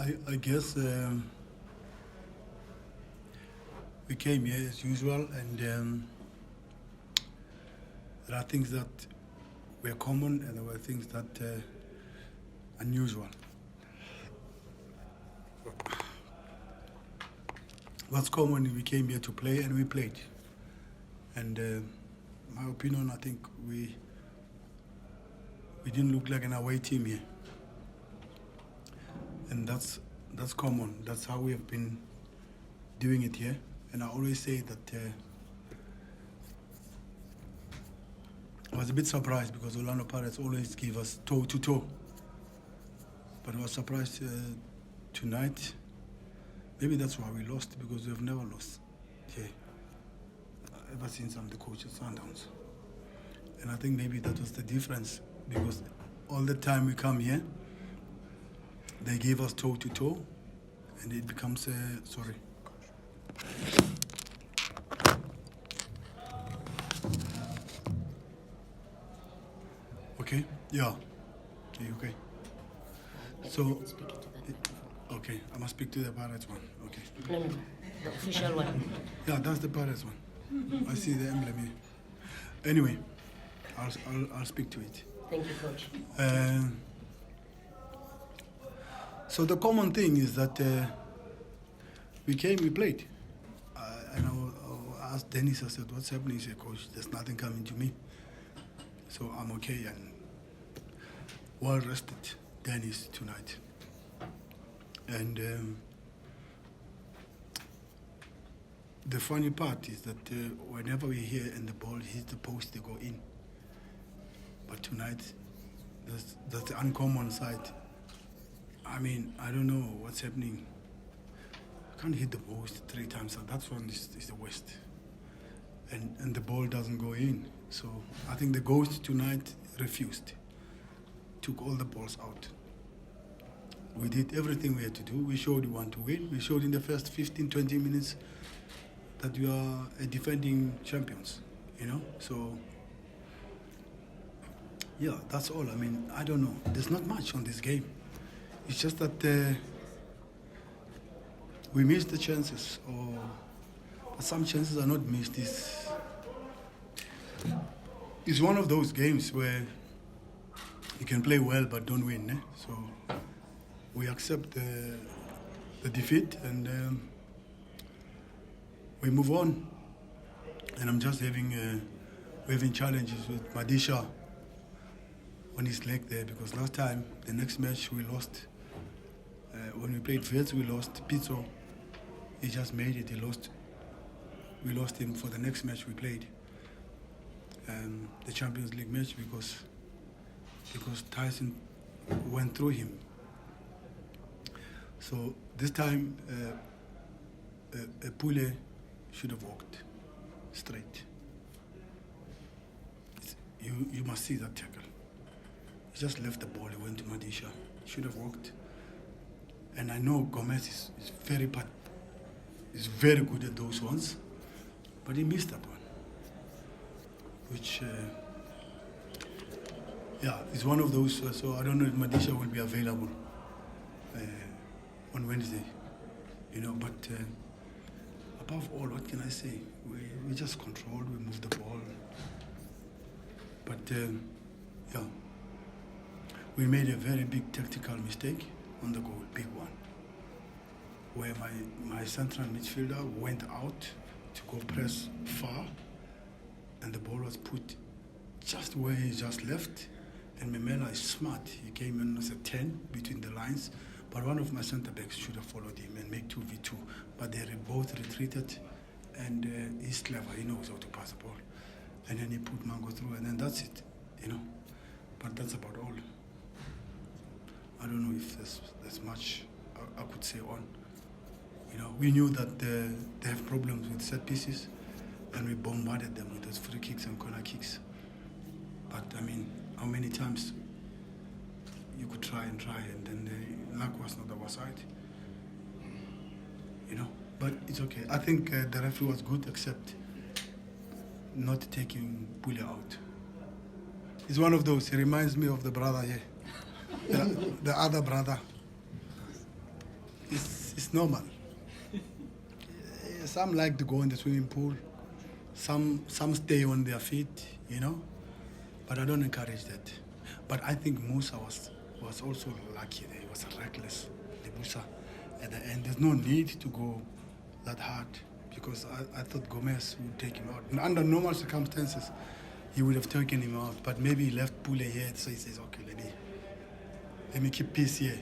I guess we came here as usual, and there are things that were common and there were things that unusual. What's common, we came here to play and we played. And my opinion, I think we didn't look like an away team here. And that's common. That's how we have been doing it here. And I always say that I was a bit surprised because Orlando Pirates always give us toe-to-toe. But I was surprised tonight. Maybe that's why we lost, because we have never lost here ever since I'm the coach at Sundowns. And I think maybe that was the difference, because all the time we come here, they give us toe-to-toe, and it becomes sorry. Okay? Yeah. Okay. So, okay, I must speak to the Pirates one. Okay. No, the official one. Yeah, that's the Pirates one. I see the emblem here. Anyway, I'll speak to it. Thank you, Coach. So the common thing is that we came, we played. And I asked Dennis, I said, what's happening? He said, Coach, there's nothing coming to me. So I'm okay and well rested, Dennis, tonight. And the funny part is that whenever we're here and the ball hits the post, they go in. But tonight, that's the uncommon side. I mean, I don't know what's happening. I can't hit the post 3 times. That's one is the worst. And the ball doesn't go in. So I think the ghost tonight refused. Took all the balls out. We did everything we had to do. We showed we want to win. We showed in the first 15, 20 minutes that we are defending champions, you know? So, yeah, that's all. I mean, I don't know. There's not much on this game. It's just that we missed the chances, but some chances are not missed. It's one of those games where you can play well but don't win. Eh? So we accept the defeat and we move on. And I'm just we're having challenges with Madisha on his leg there, because last time, the next match we lost. When we played Wits, we lost Pitso. He just made it. We lost him for the next match we played, the Champions League match, because Tyson went through him. So this time, Pule should have walked straight. You must see that tackle. He just left the ball. He went to Madisha. Should have walked. And I know Gomez is very good at those ones, but he missed that one, which is one of those. So I don't know if Madisha will be available on Wednesday, you know. But above all, what can I say? We just controlled. We moved the ball, but we made a very big tactical mistake on the goal, big one, where my central midfielder went out to go press far, and the ball was put just where he just left. And Memela is smart. He came in as a 10 between the lines, but one of my centre backs should have followed him and make 2v2. But they both retreated, and he's clever. He knows how to pass the ball. And then he put Mango through, and then that's it, you know. But that's about all. I don't know if there's much I could say on. You know, we knew that they have problems with set pieces, and we bombarded them with those free kicks and corner kicks. But I mean, how many times you could try, and then the luck was not our side. You know, but it's okay. I think the referee was good, except not taking Pule out. He's one of those. He reminds me of the brother here. The other brother. it's normal. Some like to go in the swimming pool. Some stay on their feet, you know. But I don't encourage that. But I think Musa was also lucky there. He was reckless, Musa, at the end. There's no need to go that hard because I thought Gomez would take him out. And under normal circumstances, he would have taken him out. But maybe he left Pule here, so he says, okay, let me keep peace here,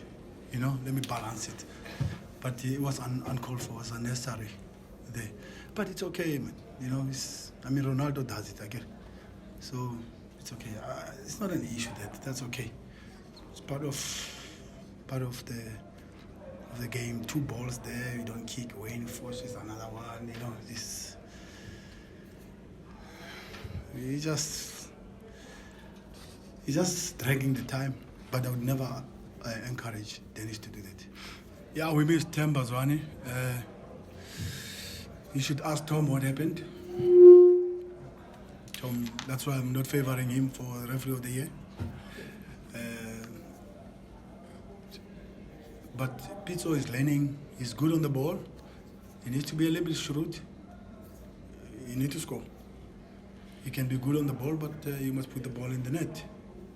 you know, let me balance it. But it was uncalled for, it was unnecessary there. But it's okay, man. You know, Ronaldo does it again. So it's okay. It's not an issue that's okay. It's part of the game. 2 balls there, you don't kick, Wayne forces another one, you know, this. He's just dragging the time, but I would never encourage Dennis to do that. Yeah, we missed Temba Zwane. You should ask Tom what happened. Tom, that's why I'm not favoring him for referee of the year. But Pitso is learning. He's good on the ball. He needs to be a little bit shrewd. You need to score. You can be good on the ball, but you must put the ball in the net.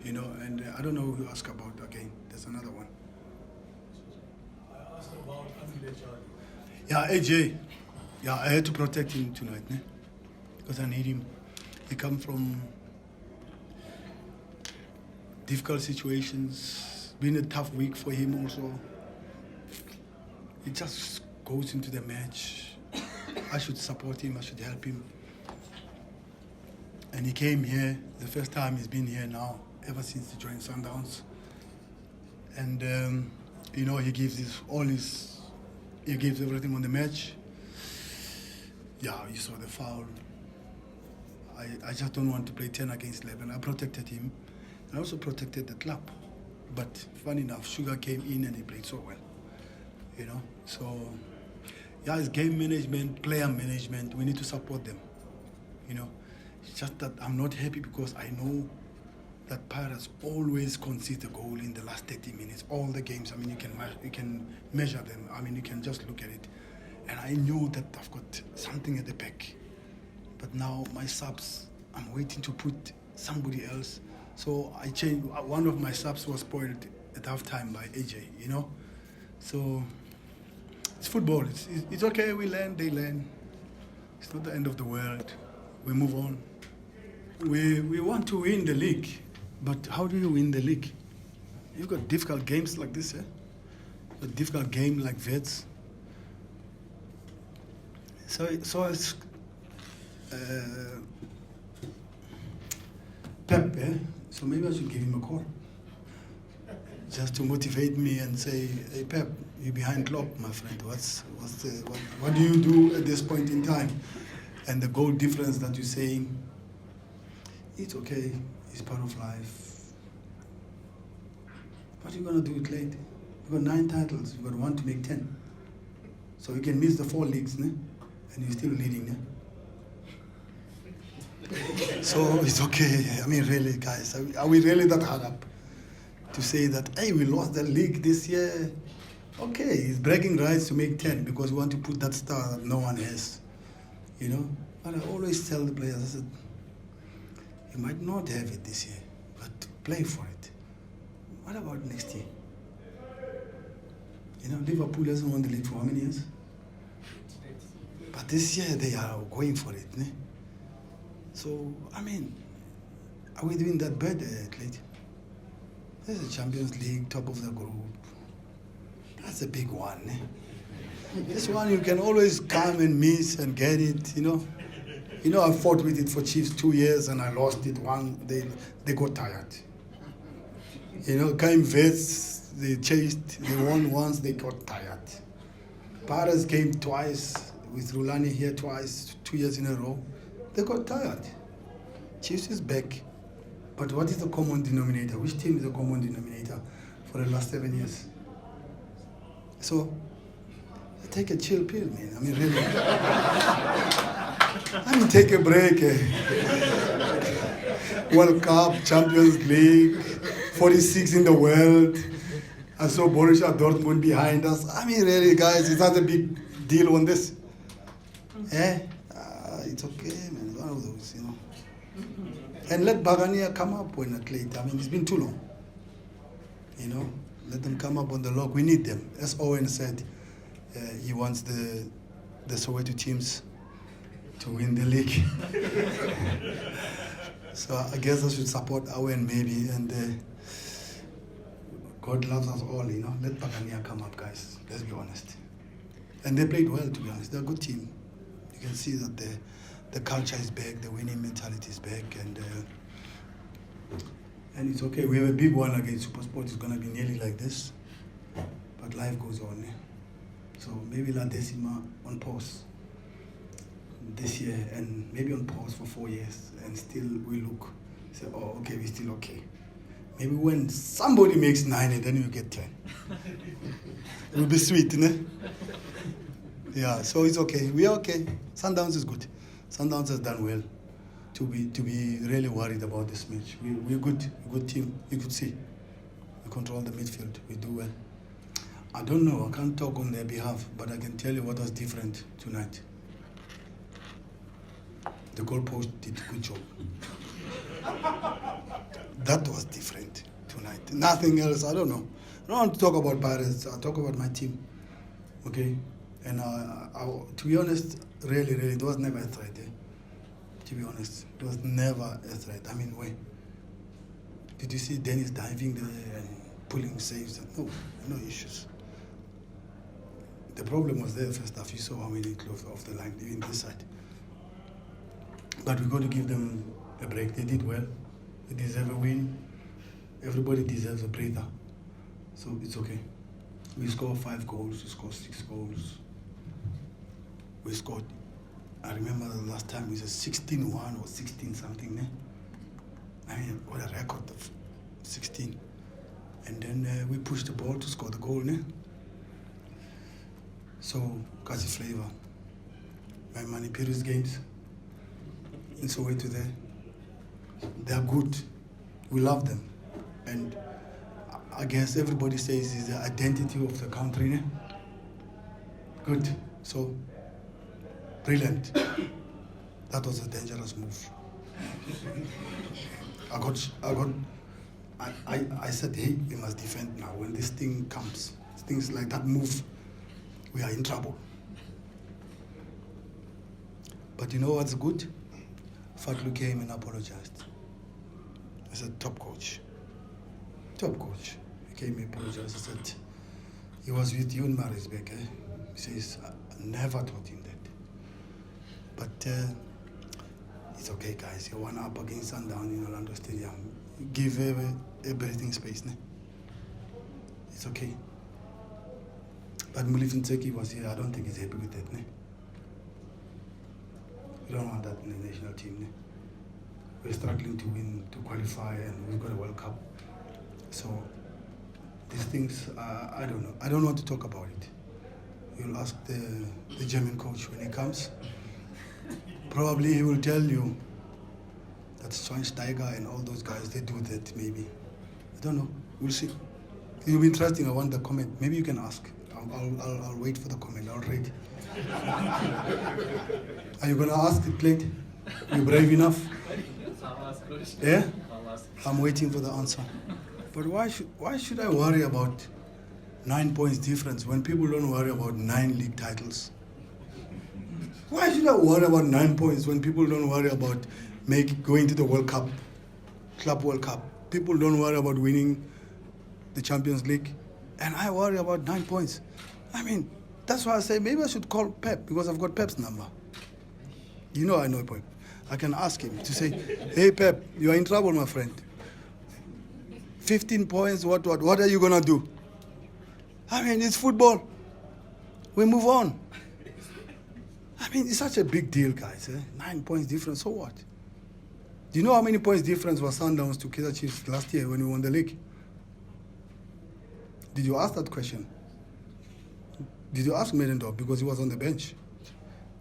You know, and I don't know who you ask about again. There's another one. I asked about Amile. Yeah, AJ. Yeah, I had to protect him tonight, because I need him. He come from difficult situations. Been a tough week for him also. He just goes into the match. I should support him. I should help him. And he came here, the first time he's been here now, ever since he joined Sundowns. And, you know, he gives he gives everything on the match. Yeah, you saw the foul. I just don't want to play 10 against 11. I protected him. I also protected the club. But funny enough, Sugar came in and he played so well. You know, so yeah, it's game management, player management. We need to support them. You know, it's just that I'm not happy because I know that Pirates always concede a goal in the last 30 minutes. All the games, I mean, you can measure them. I mean, you can just look at it. And I knew that I've got something at the back. But now my subs, I'm waiting to put somebody else. So I changed. One of my subs was spoiled at halftime by AJ, you know. So it's football. It's okay. We learn, they learn. It's not the end of the world. We move on. We want to win the league. But how do you win the league? You've got difficult games like this, a difficult game like Vets. So it's Pep, so maybe I should give him a call. Just to motivate me and say, hey Pep, you're behind Klopp, my friend. What do you do at this point in time? And the goal difference that you're saying, it's okay, it's part of life. What are you going to do it late? You've got 9 titles, you've got 1 to make 10. So you can miss the 4 leagues, and you're still leading. So it's okay. I mean, really, guys, are we really that hard up to say that, hey, we lost the league this year? Okay, it's bragging rights to make 10 because we want to put that star that no one has, you know? But I always tell the players, I said, you might not have it this year, but play for it. What about next year? You know, Liverpool hasn't won the league for how many years? But this year they are going for it. So, I mean, are we doing that bad, Clayton? There's a Champions League, top of the group. That's a big one. This one you can always come and miss and get it, you know. You know, I fought with it for Chiefs 2 years and I lost it one. They got tired. You know, came Vets, they chased, they won once, they got tired. Paras came twice, with Rulani here twice, 2 years in a row. They got tired. Chiefs is back. But what is the common denominator? Which team is the common denominator for the last 7 years? So, take a chill pill, man. I mean, really. I mean, take a break. World Cup, Champions League, 46 in the world. I saw Borussia Dortmund behind us. I mean, really, guys, it's not a big deal on this. It's okay, man. It's one of those, you know. And let Bagania come up when at late. I mean, it's been too long. You know, let them come up on the log. We need them. As Owen said, he wants the Soweto teams to win the league. So I guess I should support Owen maybe. And God loves us all, you know. Let Bagania come up, guys. Let's be honest. And they played well, to be honest. They're a good team. You can see that the culture is back, the winning mentality is back, and it's okay. We have a big one against SuperSport. It's going to be nearly like this, but life goes on. So maybe La Decima on pause this year, and maybe on pause for 4 years, and still we look, say, oh, okay, we're still okay. Maybe when somebody makes 9 and then you get 10. It will be sweet, innit? Yeah, so it's okay. We are okay. Sundowns is good. Sundowns has done well to be really worried about this match. We're good. Good team. You could see. We control the midfield. We do well. I don't know. I can't talk on their behalf, but I can tell you what was different tonight. The goalpost did a good job. That was different tonight. Nothing else. I don't know. I don't want to talk about Pirates. I talk about my team. Okay? And to be honest, really, there was never a threat. To be honest, there was never a threat. I mean, wait. Did you see Dennis diving there and pulling saves? No, no issues. The problem was there first half. You saw how many close off the line, even this side. But we got to give them a break. They did well. They deserve a win. Everybody deserves a breather. So it's okay. We scored 5 goals. We scored 6 goals. We scored, I remember the last time we said 16-1 or 16-something. I mean, what a record of 16. And then we pushed the ball to score the goal. So, Kasi flavor. My Manipuri's games in Soweto there, they're good. We love them. And I guess everybody says it's the identity of the country. Good. So, brilliant. That was a dangerous move. I said, hey, we must defend now. When this thing comes, things like that move, we are in trouble. But you know what's good? Fatlu came and apologized. He's a top coach. Top coach. He came and apologized. He said, he was with you in Marisbeck. He says, I never told him that. But it's okay, guys. You're 1 up against Sundowns in Orlando Stadium. Give a breathing space. It's okay. But Mulifin Tseki was here. I don't think he's happy with that. We don't want that in the national team. We're struggling to win, to qualify, and we've got a World Cup. So these things, I don't know. I don't want to talk about it. You'll ask the German coach when he comes. Probably he will tell you that Schweinsteiger and all those guys, they do that maybe. I don't know. We'll see. It'll be interesting. I want the comment. Maybe you can ask. I'll wait for the comment. I'll read. Are you going to ask it, Plate? You brave enough? Yeah? I'm waiting for the answer. But why should I worry about 9 points difference when people don't worry about 9 league titles? Why should I worry about 9 points when people don't worry about going to the World Cup, Club World Cup? People don't worry about winning the Champions League, and I worry about 9 points. I mean, that's why I say maybe I should call Pep, because I've got Pep's number. You know I know Pep. I can ask him to say, hey Pep, you are in trouble, my friend. 15 points, what are you going to do? I mean, it's football. We move on. I mean, it's such a big deal, guys. 9 points difference, so what? Do you know how many points difference was Sundowns to Kaizer Chiefs last year when we won the league? Did you ask that question? Did you ask Medendorf because he was on the bench?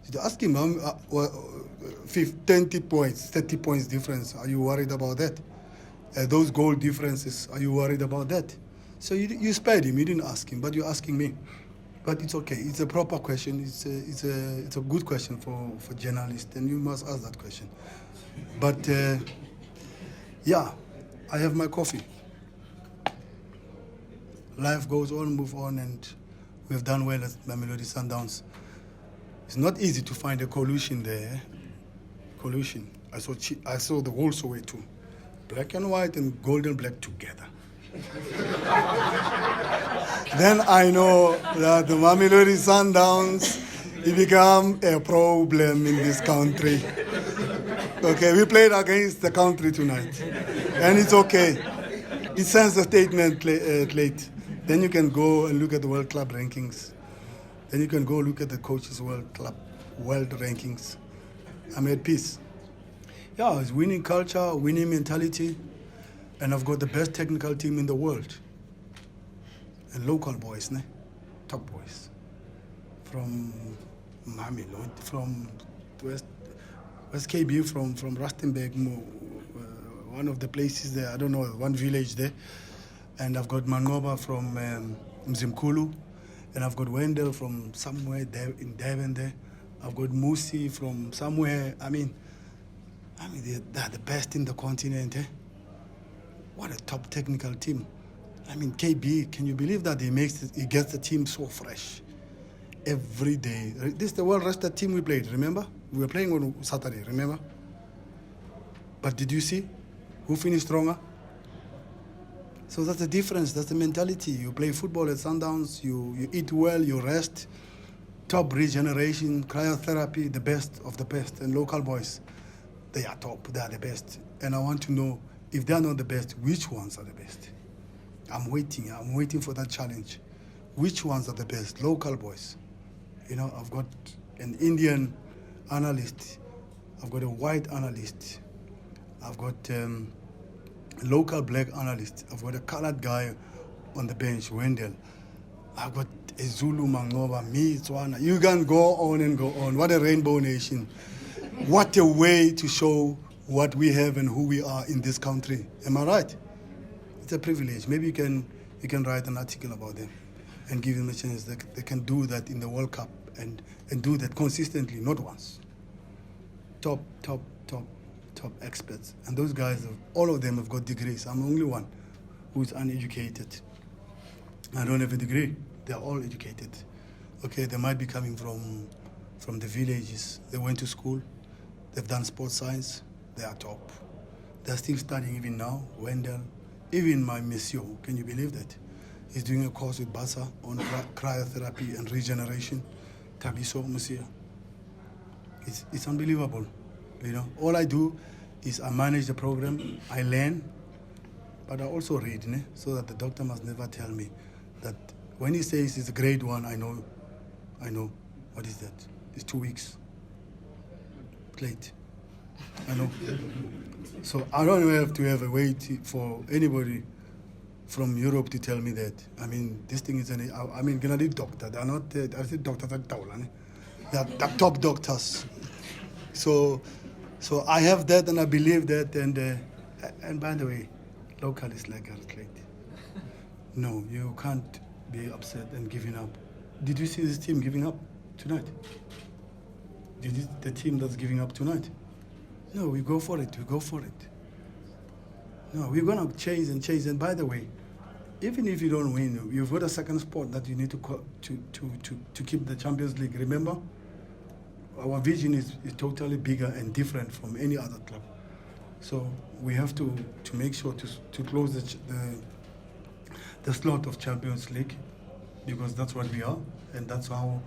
Did you ask him 20 points, 30 points difference? Are you worried about that? Those goal differences, are you worried about that? So you spared him. You didn't ask him, but you're asking me. But it's okay. It's a proper question. It's a good question for journalists, and you must ask that question. But yeah, I have my coffee. Life goes on, move on, and we've done well at Mamelodi Sundowns. It's not easy to find a collusion there. Collusion. I saw the whole Soweto, black and white and gold and black together. Then I know that the Mamelodi Sundowns become a problem in this country. Okay, we played against the country tonight, and it's okay. It sends a statement late. Then you can go and look at the World Club rankings. Then you can go look at the coaches' World rankings. I'm at peace. Yeah, it's winning culture, winning mentality, and I've got the best technical team in the world. And local boys, top boys. From Mamelodi, from West KB, from Rustenburg, one of the places there, I don't know, one village there. And I've got Mangoba from Mzimkulu, and I've got Wendell from somewhere there in Devon there. I've got Musi from somewhere. I mean, they're the best in the continent. What a top technical team. I mean, KB, can you believe that he gets the team so fresh every day? This is the well-rested team we played, remember? We were playing on Saturday, remember? But did you see who finished stronger? So that's the difference, that's the mentality. You play football at Sundowns, you eat well, you rest, top regeneration, cryotherapy, the best of the best. And local boys, they are top, they are the best. And I want to know, if they are not the best, which ones are the best? I'm waiting for that challenge. Which ones are the best? Local boys. You know, I've got an Indian analyst, I've got a white analyst, I've got local black analyst. I've got a colored guy on the bench, Wendell. I've got a Zulu, Mangoba, me, Tswana. You can go on and go on. What a rainbow nation. What a way to show what we have and who we are in this country. Am I right? It's a privilege. Maybe you can write an article about them and give them a chance. They can do that in the World Cup and do that consistently, not once. Top experts. And those guys, all of them have got degrees. I'm the only one who's uneducated. I don't have a degree. They're all educated. Okay, they might be coming from the villages. They went to school. They've done sports science. They are top. They're still studying even now. Wendell, even my monsieur, can you believe that? He's doing a course with Absa on cryotherapy and regeneration. Pitso Mosimane. It's unbelievable. You know, all I do is I manage the program, I learn, but I also read, so that the doctor must never tell me that when he says it's a grade 1, I know. What is that? It's 2 weeks. Late. I know. So I don't have to wait for anybody from Europe to tell me that. I mean, this thing is gonna need doctor. They're not, I said doctors at Taula. They're top doctors. So I have that and I believe that, and by the way, local is like a athlete. No, you can't be upset and giving up. Did you see this team giving up tonight? The team that's giving up tonight? No, we go for it. No, we're gonna chase. And by the way, even if you don't win, you've got a second spot that you need to keep the Champions League. Remember? Our vision is totally bigger and different from any other club. So we have to make sure to close the slot of Champions League, because that's what we are, and that's how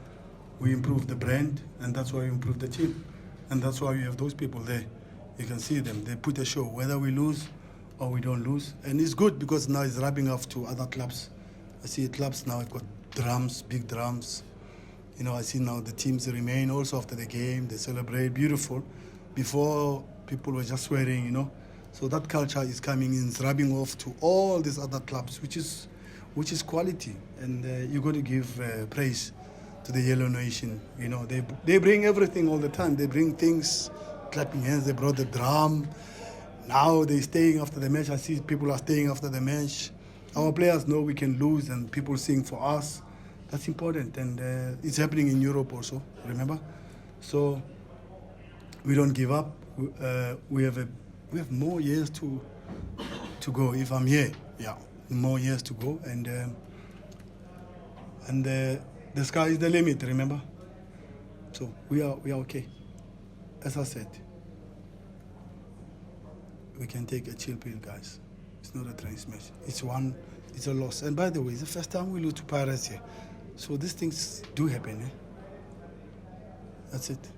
we improve the brand, and that's why we improve the team. And that's why we have those people there. You can see them. They put a show, whether we lose or we don't lose. And it's good because now it's rubbing off to other clubs. I see clubs now have got drums, big drums. You know, I see now the teams remain also after the game. They celebrate, beautiful. Before, people were just swearing, you know. So that culture is coming in, it's rubbing off to all these other clubs, which is quality. And you got to give praise to the Yellow Nation. You know, they bring everything all the time. They bring things, clapping hands. They brought the drum. Now they're staying after the match. I see people are staying after the match. Our players know we can lose and people sing for us. That's important, and it's happening in Europe also, remember? So we don't give up. We have more years to go. If I'm here, yeah, more years to go, and the sky is the limit, remember? So we are okay. As I said, we can take a chill pill, guys. It's not a train smash. It's a loss. And by the way, it's the first time we lose to Pirates here. So these things do happen, eh? That's it.